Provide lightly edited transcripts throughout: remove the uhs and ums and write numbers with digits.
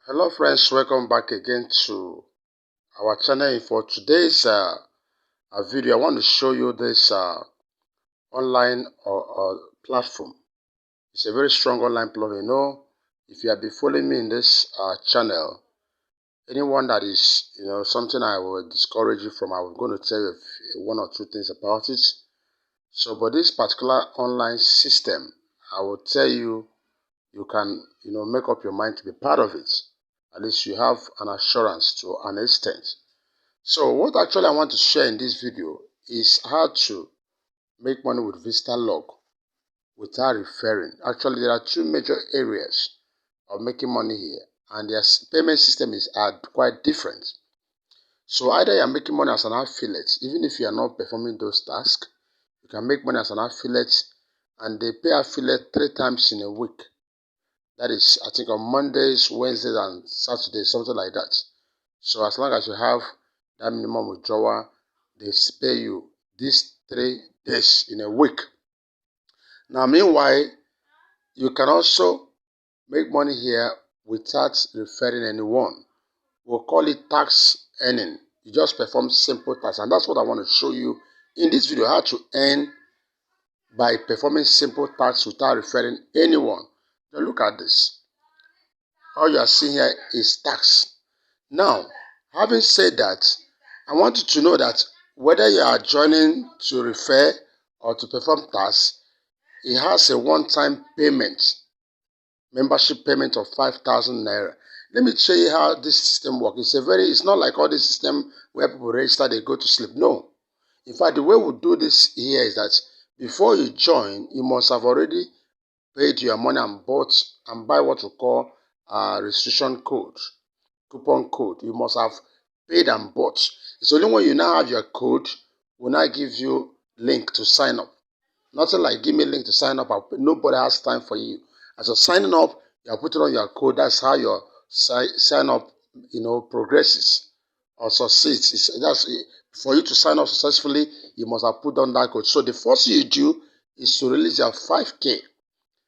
Hello friends, welcome back again to our channel. For today's video, I want to show you this online platform. It's a very strong online platform. You know, if you have been following me in this channel, anyone that is, something I will discourage you from, I'm going to tell you one or two things about it. So, but this particular online system, I will tell you, you can, make up your mind to be part of it. At least you have an assurance to an extent. So what actually I want to share in this video is how to make money with Vistalog without referring. Actually, there are two major areas of making money here, and their payment system are quite different. So either you are making money as an affiliate, even if you are not performing those tasks, you can make money as an affiliate, and they pay affiliate 3 times in a week. That is, I think, on Mondays, Wednesdays, and Saturdays, something like that. So as long as you have that minimum withdrawal, they pay you these 3 days in a week. Now, meanwhile, you can also make money here without referring anyone. We'll call it tax earning. You just perform simple tasks, and that's what I want to show you in this video, how to earn by performing simple tasks without referring anyone. Now look at this. All you are seeing here is tax. Now, having said that, I want you to know that whether you are joining to refer or to perform tasks, it has a one-time payment, membership payment of 5,000 naira. Let me show you how this system works. It's not like all this system where people register, they go to sleep. No. In fact, the way we do this here is that before you join, you must have already paid your money and bought and buy what we call restriction code, coupon code. You must have paid and bought. It's only when you now have your code, will now give you link to sign up. Nothing like give me a link to sign up. Nobody has time for you. As you're signing up, you're putting on your code. That's how your sign up, progresses or succeeds. For you to sign up successfully, you must have put on that code. So the first thing you do is to release your 5K.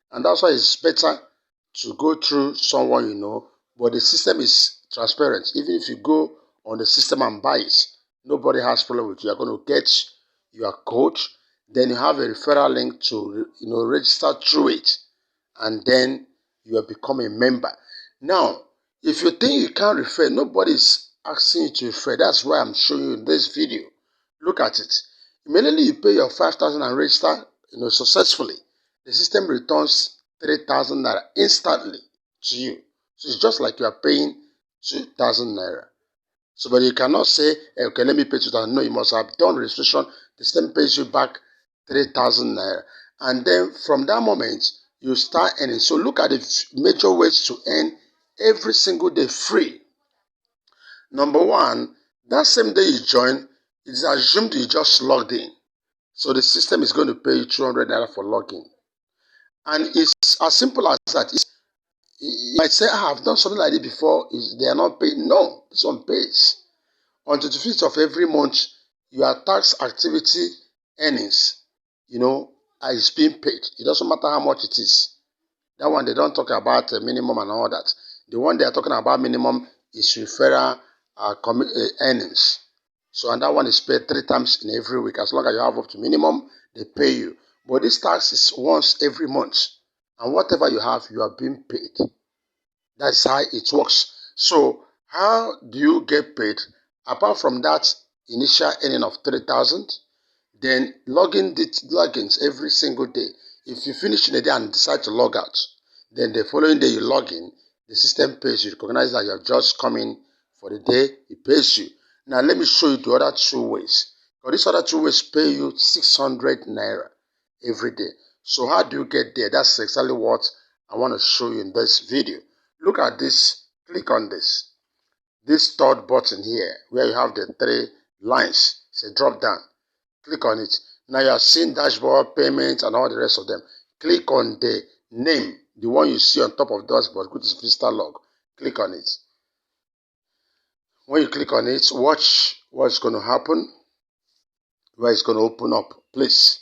And that's why it's better to go through someone you know, but the system is transparent. Even if you go on the system and buy it, nobody has problem with you. You're going to get your code, then you have a referral link to register through it, and then you will become a member. Now, if you think you can't refer, nobody's asking you to refer. That's why I'm showing you in this video. Look at it. Immediately you pay your 5,000 and register, successfully, the system returns 3,000 naira instantly to you. So it's just like you are paying 2,000 naira. So, but you cannot say, hey, okay, let me pay 2,000. No, you must have done registration. The system pays you back 3,000 naira. And then from that moment, you start earning. So look at the major ways to earn every single day free. Number one, that same day you join, it's assumed you just logged in. So the system is going to pay you 200 naira for login. And it's as simple as that. You might say, I've done something like this before. They are not paid. No, this one pays. On the 25th of every month, your tax activity earnings, is being paid. It doesn't matter how much it is. That one, they don't talk about minimum and all that. The one they are talking about minimum is referral earnings. So, and that one is paid 3 times in every week. As long as you have up to minimum, they pay you. But this tax is once every month. And whatever you have, you are being paid. That's how it works. So, how do you get paid? Apart from that initial earning of 3,000, then logins every single day. If you finish in a day and decide to log out, then the following day you log in, the system pays you. Recognize that you're just coming for the day, it pays you. Now let me show you the other 2 ways. For these other 2 ways pay you 600 naira every day. So how do you get there? That's exactly what I want to show you in this video. Look at this. Click on this. This third button here, where you have the 3 lines. It's a drop down. Click on it. Now you are seeing dashboard, payments, and all the rest of them. Click on the name, the one you see on top of the dashboard, which is Vistalog. Click on it. When you click on it, watch what's going to happen, where it's going to open up. Please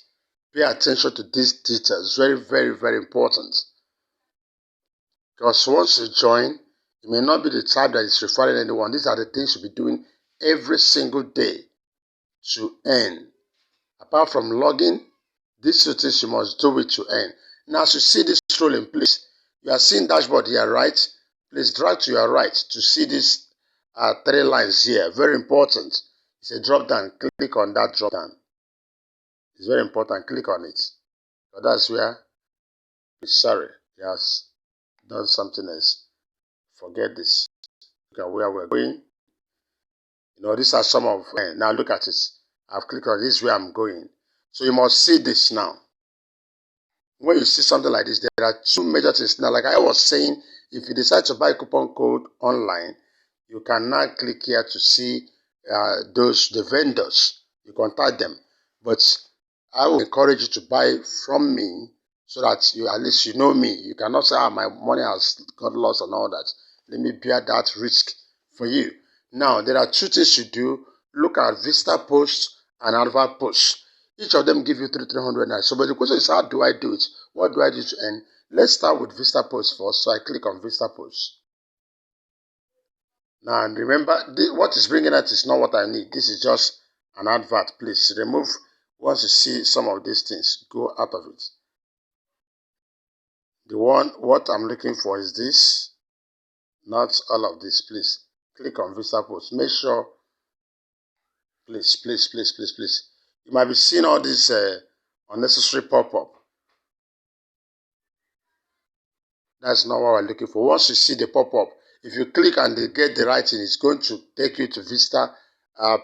pay attention to these details. Very, very, very important. Because once you join, You may not be the type that is referring anyone. These are the things you'll be doing every single day to earn. Apart from logging, these two things you must do it to earn. Now, as you see this rolling, please, you are seeing dashboard here, right? Please drag to your right to see these three lines here. Very important. It's a drop down. Click on that drop down. It's very important. Click on it. But that's where, sorry, he has done something else. Forget this. Look at where we're going. You know, these are some of, now look at it. I've clicked on this where I'm going. So you must see this now. When you see something like this, there are two major things. Now, like I was saying, if you decide to buy coupon code online, you can now click here to see the vendors. You contact them. But I will encourage you to buy from me so that you at least you know me. You cannot say, my money has got lost and all that. Let me bear that risk for you. Now, there are two things you do. Look at Vista posts and advert posts. Each of them give you 300 naira. So, but the question is, how do I do it? What do I do to earn? Let's start with Vista posts first. So I click on Vista posts. Now, and remember, what is bringing out is not what I need. This is just an advert. Please remove. Once you see some of these things, go out of it. What I'm looking for is this, not all of this. Please click on Vista posts. Make sure, please. You might be seeing all this unnecessary pop-up. That's not what we're looking for. Once you see the pop-up, if you click and they get the right thing, it's going to take you to Vista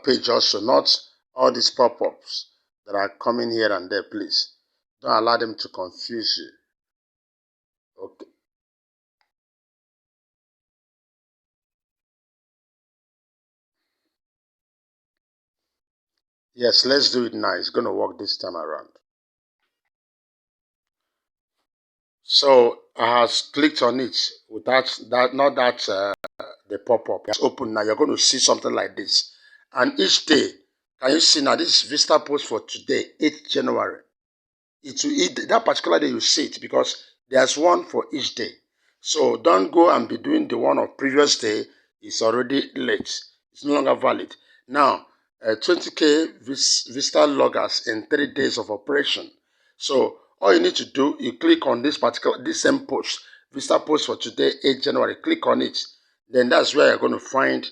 page also, not all these pop-ups that are coming here and there, please. Don't allow them to confuse you. Okay. Yes, let's do it now. It's going to work this time around. So I have clicked on it without that, not that the pop-up. It's open now. You're going to see something like this. And each day, can you see now, this is Vista post for today, 8th January. It will eat that particular day you see it because there's one for each day. So don't go and be doing the one of previous day. It's already late. It's no longer valid. Now, 20K Vista loggers in 3 days of operation. So all you need to do, you click on this same post, Vista post for today, 8 January. Click on it. Then that's where you're going to find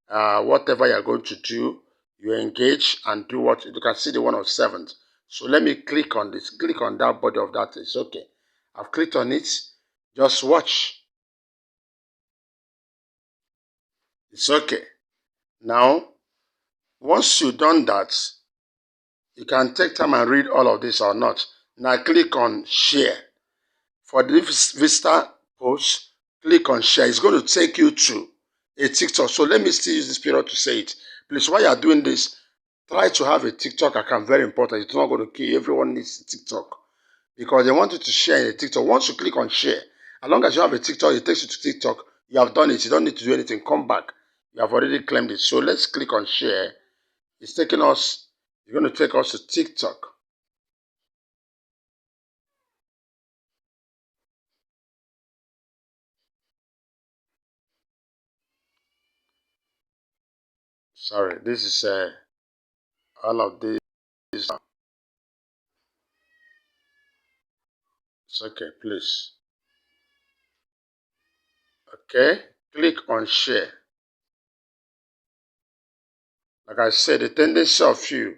whatever you're going to do. You engage and do what you can see the one of 7th. So let me click on this. Click on that body of that. It's okay. I've clicked on it. Just watch. It's okay. Now, once you've done that, you can take time and read all of this or not. Now click on share. For this Vista post, click on share. It's going to take you to a TikTok. So let me still use this period to say it. Please, while you're doing this, try to have a TikTok account. Very important. It's not going to kill you. Everyone needs TikTok. Because they want you to share in a TikTok. Once you click on share, as long as you have a TikTok, it takes you to TikTok. You have done it. You don't need to do anything. Come back. You have already claimed it. So let's click on share. It's going to take us to TikTok. Sorry, this is all of this. It's okay, please. Okay, click on share. Like I said, the tendency of you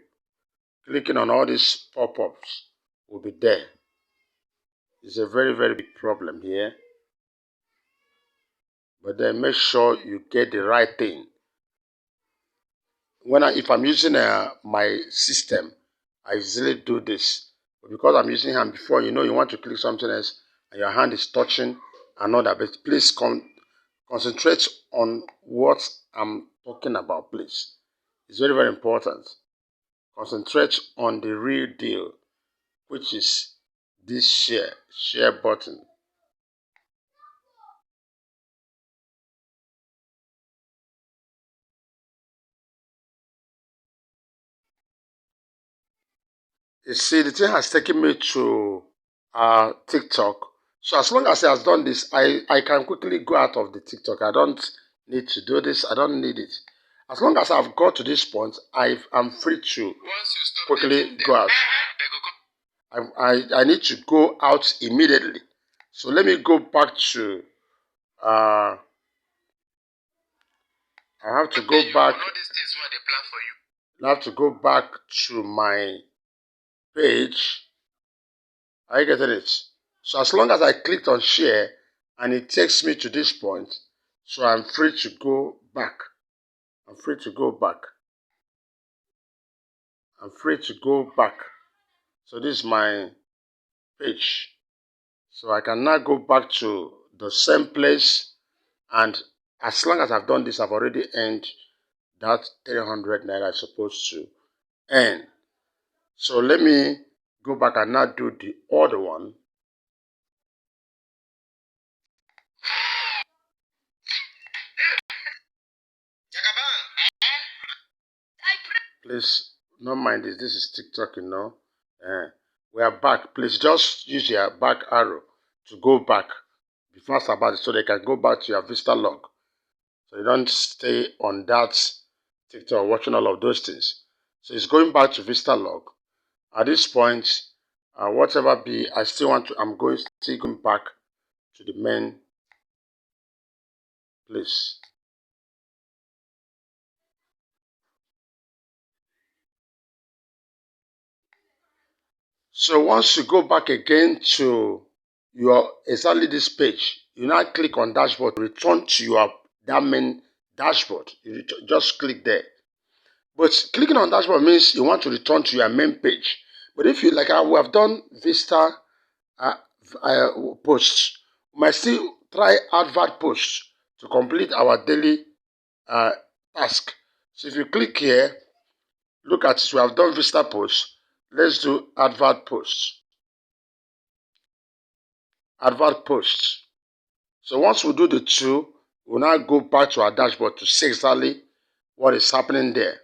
clicking on all these pop-ups will be there. It's a very, very big problem here. But then make sure you get the right thing. If I'm using my system, I usually do this. But because I'm using hand before, you want to click something else and your hand is touching another. But please concentrate on what I'm talking about, please. It's very, very important. Concentrate on the real deal, which is this share button. You see, the thing has taken me to TikTok. So as long as he has done this, I can quickly go out of the TikTok. I don't need to do this. I don't need it. As long as I've got to this point, I'm free to quickly go out. I need to go out immediately. So let me go back to, I have to go back. I have to go back to my page. Are you getting it? So as long as I clicked on share and it takes me to this point, so I'm free to go back. I'm free to go back. I'm free to go back. So this is my page. So I can now go back to the same place, and as long as I've done this, I've already earned that 300 naira I'm supposed to earn. So let me go back and now do the other one. Please, don't mind this. This is TikTok, you know. We are back. Please just use your back arrow to go back. Be fast about it so they can go back to your Vistalog. So you don't stay on that TikTok watching all of those things. So it's going back to Vistalog. At this point, whatever be, I still want to, I'm going still going back to the main place. So once you go back again to your exactly this page, you now click on dashboard, return to your that main dashboard. You just click there. But clicking on dashboard means you want to return to your main page. But if you like, we have done Vista uh, posts, we might still try advert posts to complete our daily uh, task. So if you click here, look at it, we have done Vista posts. Let's do advert posts. Advert posts. So once we do the two, we'll now go back to our dashboard to see exactly what is happening there.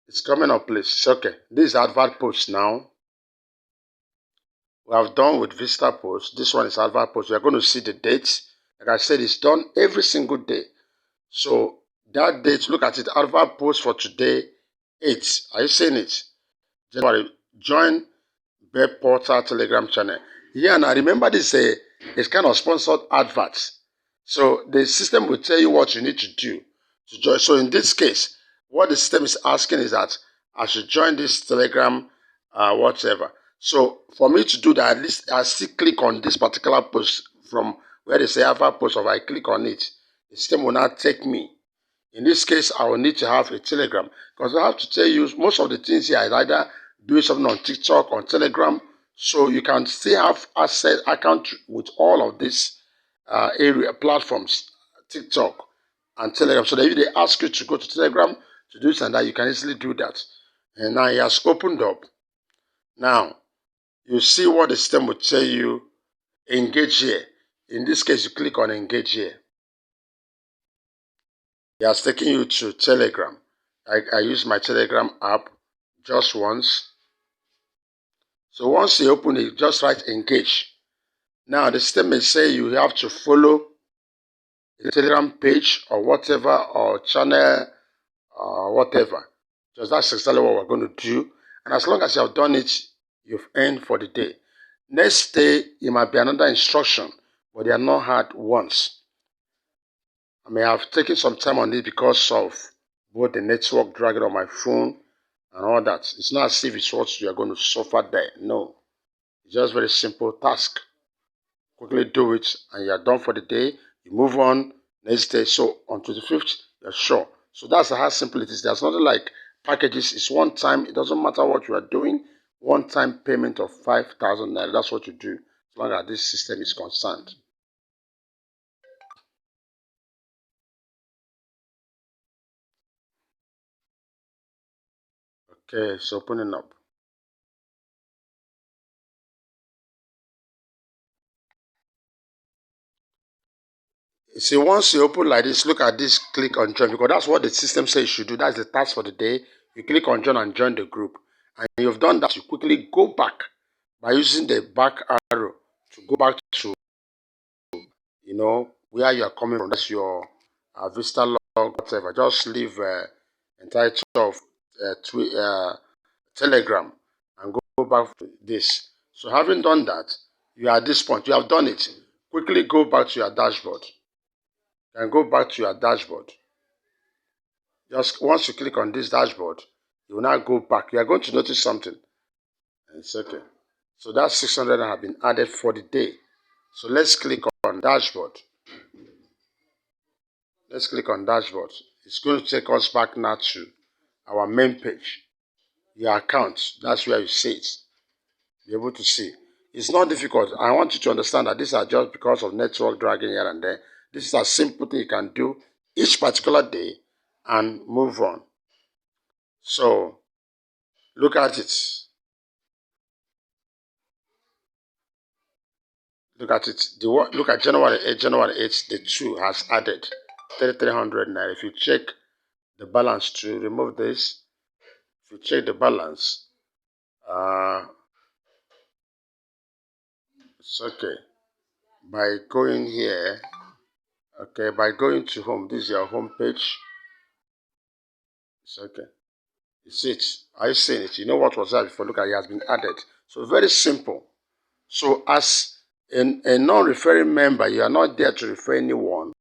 It's coming up, please. It's okay. This is advert post now. We have done with Vista post. This one is advert post. We are going to see the dates. Like I said, it's done every single day. So that date, look at it. Advert post for today, 8. Are you seeing it? January. Join Web Portal Telegram channel. Yeah, now remember this is kind of sponsored adverts. So the system will tell you what you need to do to join. So in this case, what the system is asking is that I should join this Telegram, whatever. So for me to do that, at least I still click on this particular post from where they say advert post, or I click on it, the system will not take me. In this case, I will need to have a Telegram, because I have to tell you most of the things here is either doing something on TikTok or Telegram, so you can still have access account with all of these area platforms, TikTok and Telegram. So that if they ask you to go to Telegram to do this and that, you can easily do that. And now it has opened up. Now you see what the system will tell you. Engage here. In this case, you click on engage here. It has taken you to Telegram. I use my Telegram app just once. So once you open it, just write engage. Now the system may say you have to follow the Telegram page or whatever, or channel or whatever. Just that's exactly what we're going to do. And as long as you have done it, you've earned for the day. Next day, it might be another instruction, but they are not hard ones. I may have taken some time on it because of both the network dragging on my phone and all that. It's not as if it's what you are going to suffer there. No. It's just very simple task. Quickly do it and you are done for the day. You move on next day. So on 25th, you're sure. So that's how simple it is. There's nothing like packages. It's one time. It doesn't matter what you are doing. One time payment of 5,000 naira. That's what you do as long as this system is concerned. Okay, it's opening up. See, once you open like this, look at this, click on join, because that's what the system says you should do. That's the task for the day. You click on join and join the group. And you've done that, you quickly go back by using the back arrow to go back to, where you are coming from. That's your Vistalog, whatever. Just leave entitled of Telegram and go back to this. So having done that, you are at this point. You have done it. Quickly go back to your dashboard. And go back to your dashboard. Just once you click on this dashboard, you will now go back. You are going to notice something. It's okay. So that 600 have been added for the day. So let's click on dashboard. Let's click on dashboard. It's going to take us back now to our main page. Your account. That's where you see it. Be able to see. It's not difficult. I want you to understand that these are just because of network dragging here and there. This is a simple thing you can do each particular day and move on. So look at it. Look at it. Look at January 8th. January 8th, the 2 has added 3,300 naira. If you check the balance to remove this, if you check the balance, it's okay. By going here, okay, by going to home, this is your home page. It's okay. You see it. Are you seeing it? You know what was that before? Look at it, has been added. So very simple. So as a non-referring member, you are not there to refer anyone.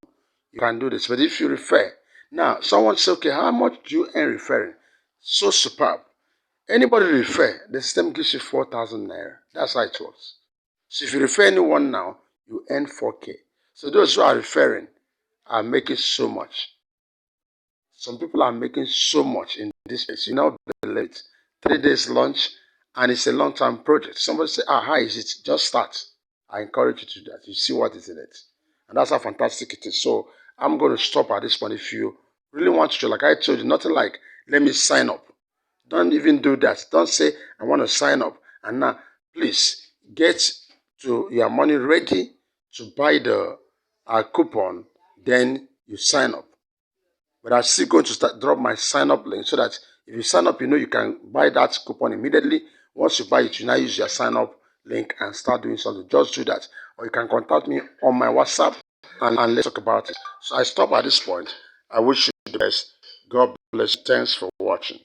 You can do this. But if you refer, now someone says, okay, how much do you earn referring? So superb. Anybody refer, the system gives you 4,000 naira. That's how it works. So if you refer anyone now, you earn 4K. So those who are referring are making so much. Some people are making so much in this space. You know, believe it. 3 days launch, and it's a long-term project. Somebody say, how is it? Just start. I encourage you to do that. You see what is in it. And that's how fantastic it is. So I'm going to stop at this point. If you really want to, like I told you, nothing like, let me sign up. Don't even do that. Don't say, I want to sign up. And now, please, get to your money ready to buy the coupon. Then you sign up. But I'm still going to drop my sign-up link so that if you sign up, you can buy that coupon immediately. Once you buy it, you now use your sign-up link and start doing something. Just do that. Or you can contact me on my WhatsApp and let's talk about it. So I stop at this point. I wish you the best. God bless you. Thanks for watching.